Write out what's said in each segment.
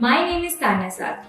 My name is Tanya Sad.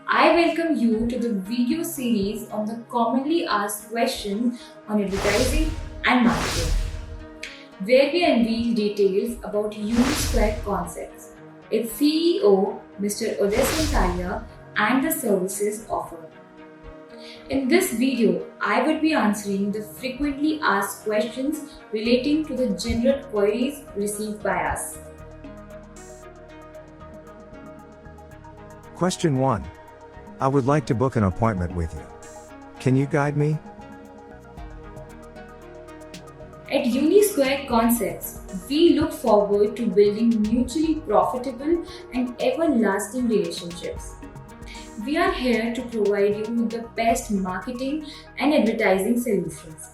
I welcome you to the video series on the commonly asked questions on advertising and marketing, where we unveil details about UniSquare concepts, its CEO, Mr. Uday Santalia, and the services offered. In this video, I would be answering the frequently asked questions relating to the general queries received by us. Question 1. I would like to book an appointment with you. Can you guide me? At UniSquare Concepts, we look forward to building mutually profitable and everlasting relationships. We are here to provide you with the best marketing and advertising solutions.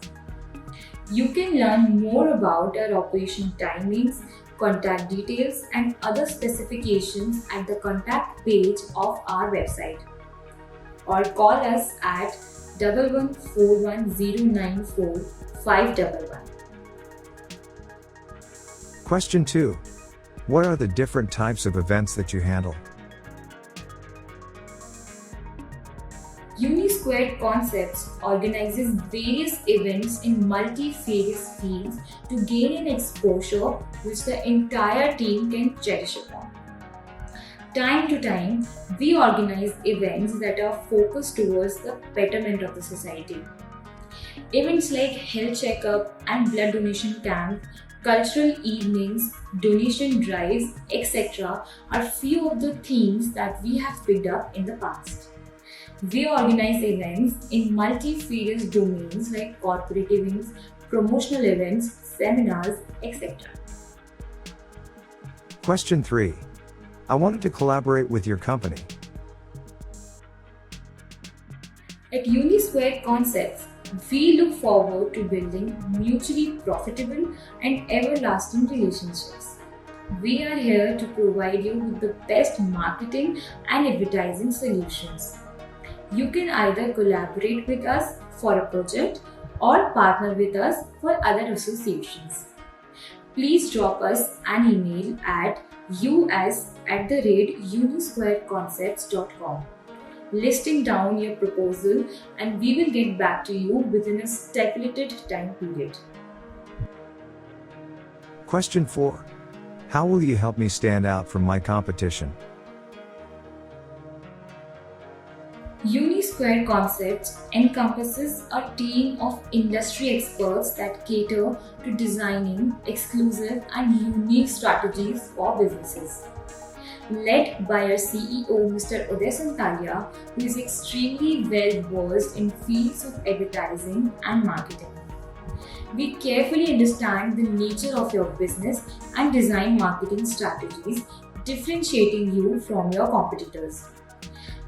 You can learn more about our operation timings, contact details, and other specifications at the contact page of our website, or call us at 1141094511. Question 2. What are the different types of events that you handle? UniSquare Concepts organizes various events in multi-phase fields to gain an exposure which the entire team can cherish upon. Time to time, we organize events that are focused towards the betterment of the society. Events like health checkup and blood donation camp, cultural evenings, donation drives, etc. are few of the themes that we have picked up in the past. We organize events in multi-various domains like corporate events, promotional events, seminars, etc. Question 3. I wanted to collaborate with your company. At UniSquare Concepts, we look forward to building mutually profitable and everlasting relationships. We are here to provide you with the best marketing and advertising solutions. You can either collaborate with us for a project or partner with us for other associations. Please drop us an email at us@unisquareconcepts.com listing down your proposal, and we will get back to you within a stipulated time period. Question 4. How will you help me stand out from my competition? UniSquare Concepts encompasses a team of industry experts that cater to designing exclusive and unique strategies for businesses. Led by our CEO, Mr. Uday Santalia, who is extremely well versed in fields of advertising and marketing. We carefully understand the nature of your business and design marketing strategies, differentiating you from your competitors.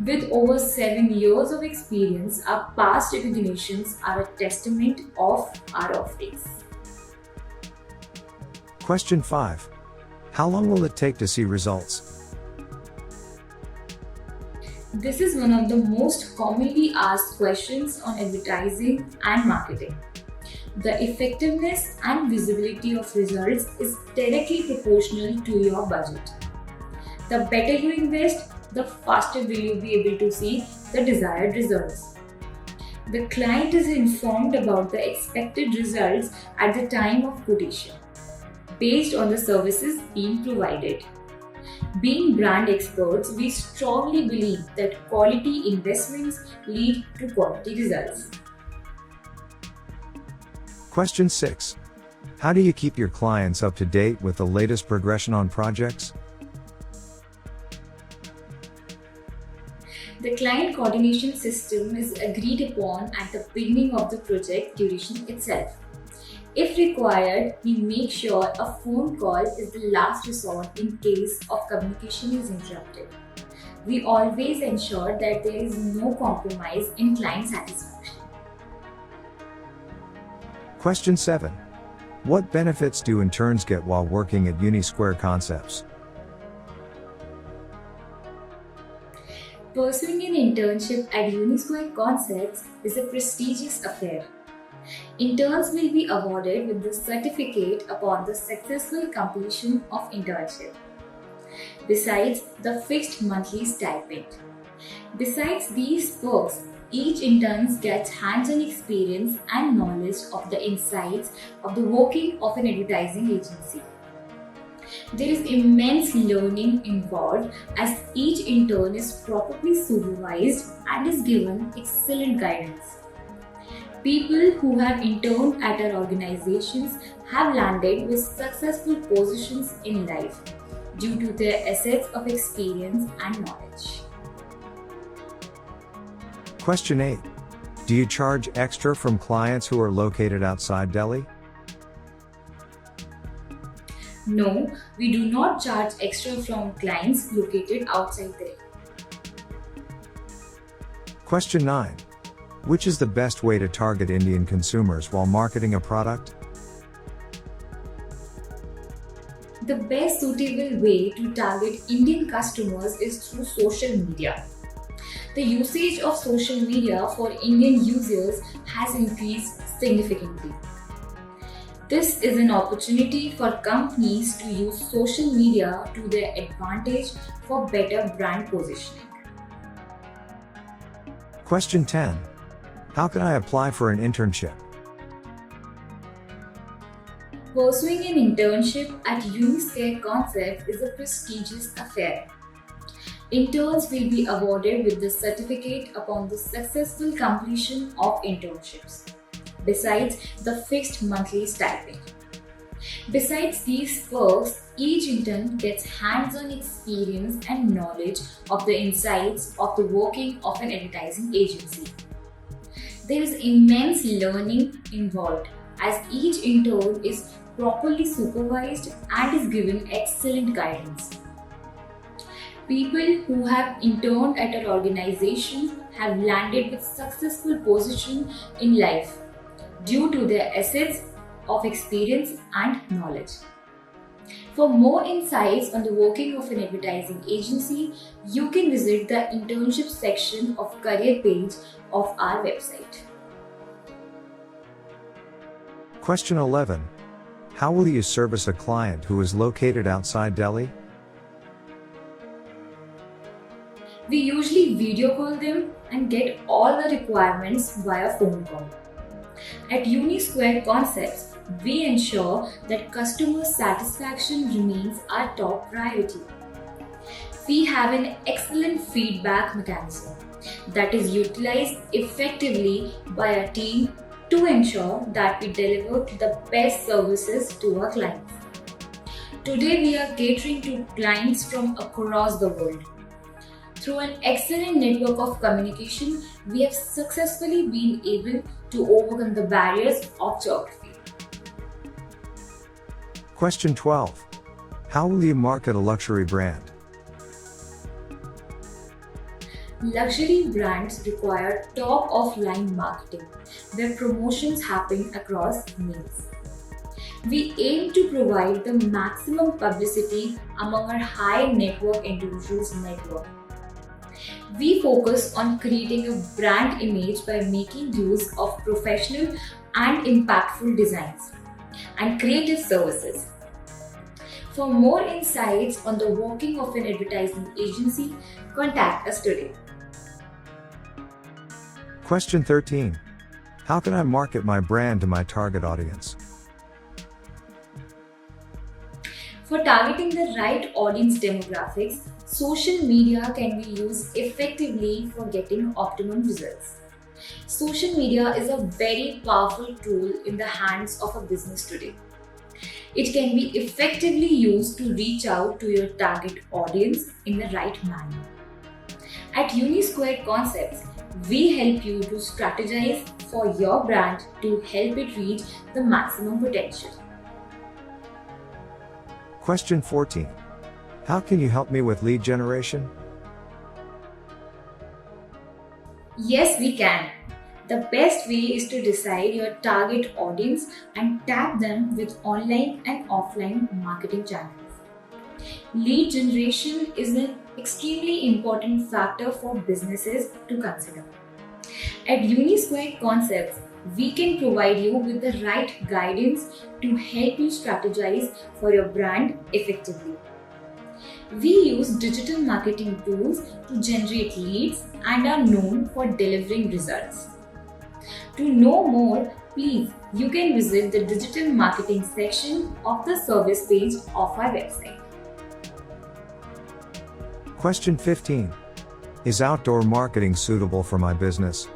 With over 7 years of experience, our past recognitions are a testament of our offerings. Question 5. How long will it take to see results? This is one of the most commonly asked questions on advertising and marketing. The effectiveness and visibility of results is directly proportional to your budget. The better you invest, the faster will you be able to see the desired results. The client is informed about the expected results at the time of quotation, based on the services being provided. Being brand experts, we strongly believe that quality investments lead to quality results. Question 6. How do you keep your clients up to date with the latest progression on projects? The client coordination system is agreed upon at the beginning of the project duration itself. If required, we make sure a phone call is the last resort in case of communication is interrupted. We always ensure that there is no compromise in client satisfaction. Question 7. What benefits do interns get while working at UniSquare Concepts? Pursuing an internship at UniSquare Concepts is a prestigious affair. Interns will be awarded with the certificate upon the successful completion of internship. besides the fixed monthly stipend. Besides these perks, each intern gets hands-on experience and knowledge of the insights of the working of an advertising agency. There is immense learning involved as each intern is properly supervised and is given excellent guidance. People who have interned at our organizations have landed with successful positions in life due to their assets of experience and knowledge. Question 8. Do you charge extra from clients who are located outside Delhi? No, we do not charge extra from clients located outside Delhi. Question 9. Which is the best way to target Indian consumers while marketing a product? The best suitable way to target Indian customers is through social media. The usage of social media for Indian users has increased significantly. This is an opportunity for companies to use social media to their advantage for better brand positioning. Question 10. How can I apply for an internship? Pursuing an internship at Uniscare Concepts is a prestigious affair. Interns will be awarded with the certificate upon the successful completion of internships, besides the fixed monthly stipend. Besides these perks, each intern gets hands-on experience and knowledge of the insights of the working of an advertising agency. There is immense learning involved as each intern is properly supervised and is given excellent guidance. People who have interned at our organization have landed with successful position in life due to their assets of experience and knowledge. For more insights on the working of an advertising agency, you can visit the internship section of career page of our website. Question 11. How will you service a client who is located outside Delhi? We usually video call them and get all the requirements via phone call. At Unisquare Concepts, we ensure that customer satisfaction remains our top priority. We have an excellent feedback mechanism that is utilized effectively by our team to ensure that we deliver the best services to our clients. Today, we are catering to clients from across the world. Through an excellent network of communication, we have successfully been able to overcome the barriers of geography. Question 12. How will you market a luxury brand? Luxury brands require top-of-line marketing, where promotions happen across means. We aim to provide the maximum publicity among our high-net-worth individuals network. We focus on creating a brand image by making use of professional and impactful designs and creative services. For more insights on the working of an advertising agency, contact us today. Question 13. How can I market my brand to my target audience? For targeting the right audience demographics, social media can be used effectively for getting optimum results. Social media is a very powerful tool in the hands of a business today. It can be effectively used to reach out to your target audience in the right manner. At Unisquare Concepts, we help you to strategize for your brand to help it reach the maximum potential. Question 14. How can you help me with lead generation? Yes, we can. The best way is to decide your target audience and tap them with online and offline marketing channels. Lead generation is an extremely important factor for businesses to consider. At Unisquare Concepts, we can provide you with the right guidance to help you strategize for your brand effectively. We use digital marketing tools to generate leads and are known for delivering results. To know more, please, you can visit the digital marketing section of the service page of our website. Question 15. Is outdoor marketing suitable for my business?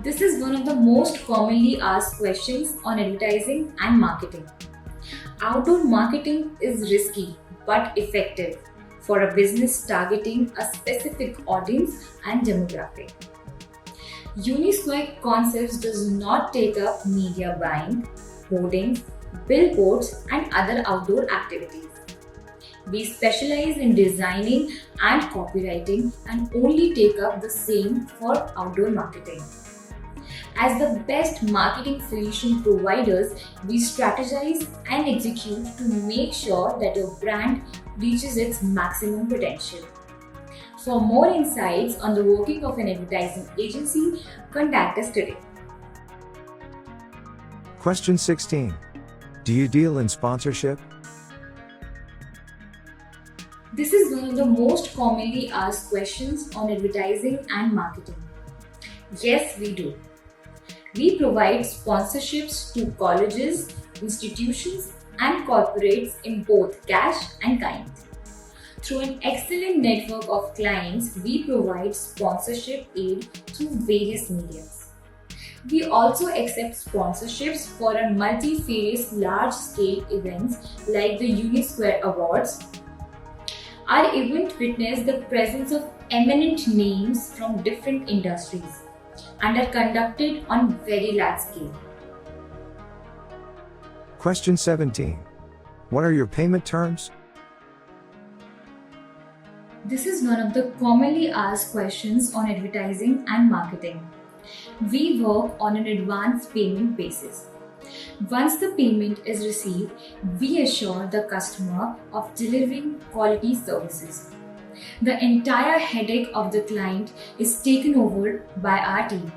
This is one of the most commonly asked questions on advertising and marketing. Outdoor marketing is risky but effective for a business targeting a specific audience and demographic. Unisquare Concepts does not take up media buying, hoardings, billboards, and other outdoor activities. We specialize in designing and copywriting and only take up the same for outdoor marketing. As the best marketing solution providers, we strategize and execute to make sure that your brand reaches its maximum potential. For more insights on the working of an advertising agency, contact us today. Question 16. Do you deal in sponsorship? This is one of the most commonly asked questions on advertising and marketing. Yes, we do. We provide sponsorships to colleges, institutions, and corporates in both cash and kind. Through an excellent network of clients, we provide sponsorship aid through various mediums. We also accept sponsorships for a multifarious large-scale events like the Unisquare Awards. Our event witnessed the presence of eminent names from different industries and are conducted on very large scale. Question 17. What are your payment terms? This is one of the commonly asked questions on advertising and marketing. We work on an advance payment basis. Once the payment is received, we assure the customer of delivering quality services. The entire headache of the client is taken over by our team.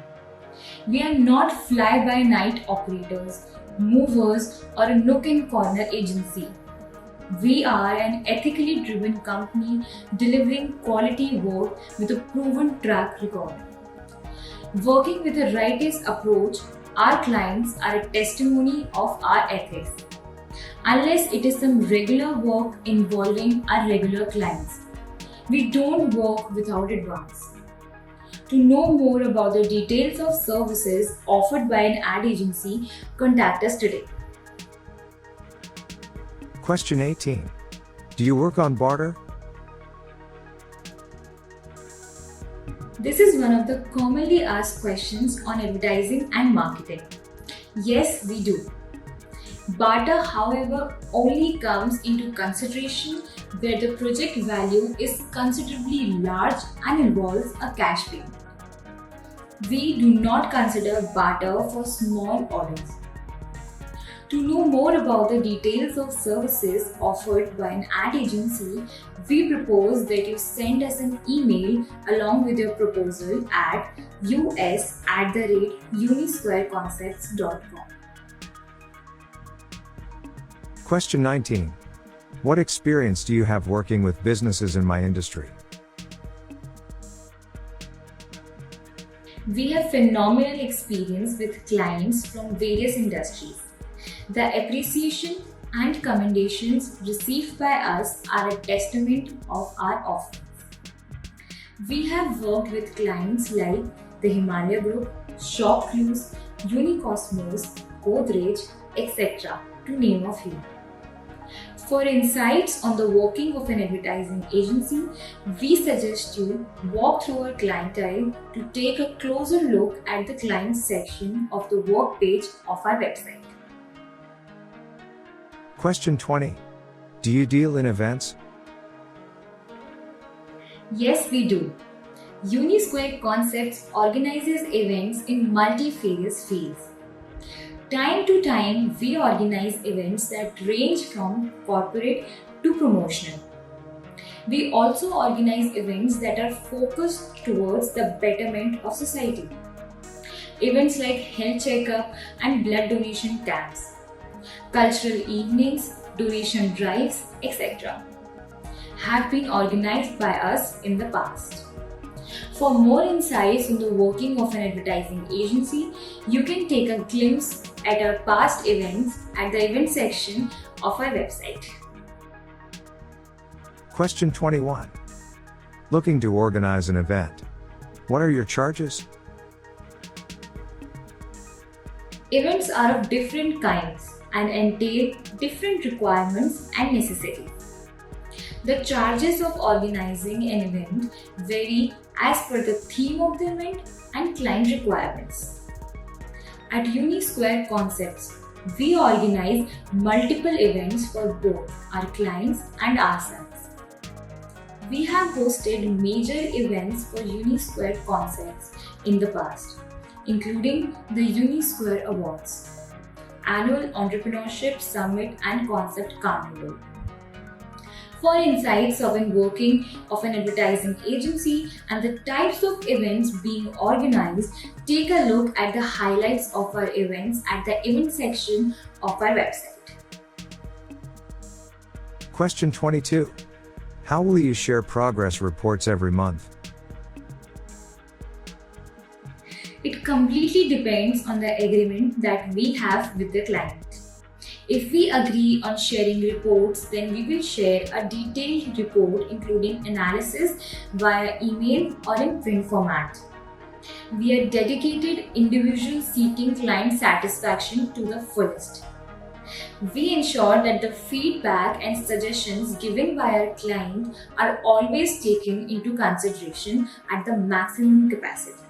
We are not fly-by-night operators, movers, or a nook and corner agency. We are an ethically driven company delivering quality work with a proven track record. Working with a righteous approach, our clients are a testimony of our ethics. Unless it is some regular work involving our regular clients, we don't work without advance. To know more about the details of services offered by an ad agency, contact us today. Question 18. Do you work on barter? This is one of the commonly asked questions on advertising and marketing. Yes, we do. Barter, however, only comes into consideration where the project value is considerably large and involves a cash payment. We do not consider barter for small orders. To know more about the details of services offered by an ad agency, we propose that you send us an email along with your proposal at us@unisquareconcepts.com. Question 19. What experience do you have working with businesses in my industry? We have phenomenal experience with clients from various industries. The appreciation and commendations received by us are a testament of our offerings. We have worked with clients like the Himalaya Group, Shop Cruise, Unicosmos, Godrej, etc., to name a few. For insights on the working of an advertising agency, we suggest you walk through our clientele to take a closer look at the clients section of the work page of our website. Question 20. Do you deal in events? Yes, we do. Unisquare Concepts organizes events in multifarious fields. Time to time, we organize events that range from corporate to promotional. We also organize events that are focused towards the betterment of society. Events like health checkup and blood donation camps, cultural evenings, donation drives, etc., have been organized by us in the past. For more insights on the working of an advertising agency, you can take a glimpse at our past events at the event section of our website. Question 21. Looking to organize an event. What are your charges? Events are of different kinds and entail different requirements and necessities. The charges of organizing an event vary as per the theme of the event and client requirements. At Unisquare Concepts, we organize multiple events for both our clients and ourselves. We have hosted major events for Unisquare Concepts in the past, including the Unisquare Awards, Annual Entrepreneurship Summit and Concept Carnival. For insights of the working of an advertising agency and the types of events being organized, take a look at the highlights of our events at the event section of our website. Question 22. How will you share progress reports every month? It completely depends on the agreement that we have with the client. If we agree on sharing reports, then we will share a detailed report including analysis via email or in print format. We are dedicated individuals seeking client satisfaction to the fullest. We ensure that the feedback and suggestions given by our client are always taken into consideration at the maximum capacity.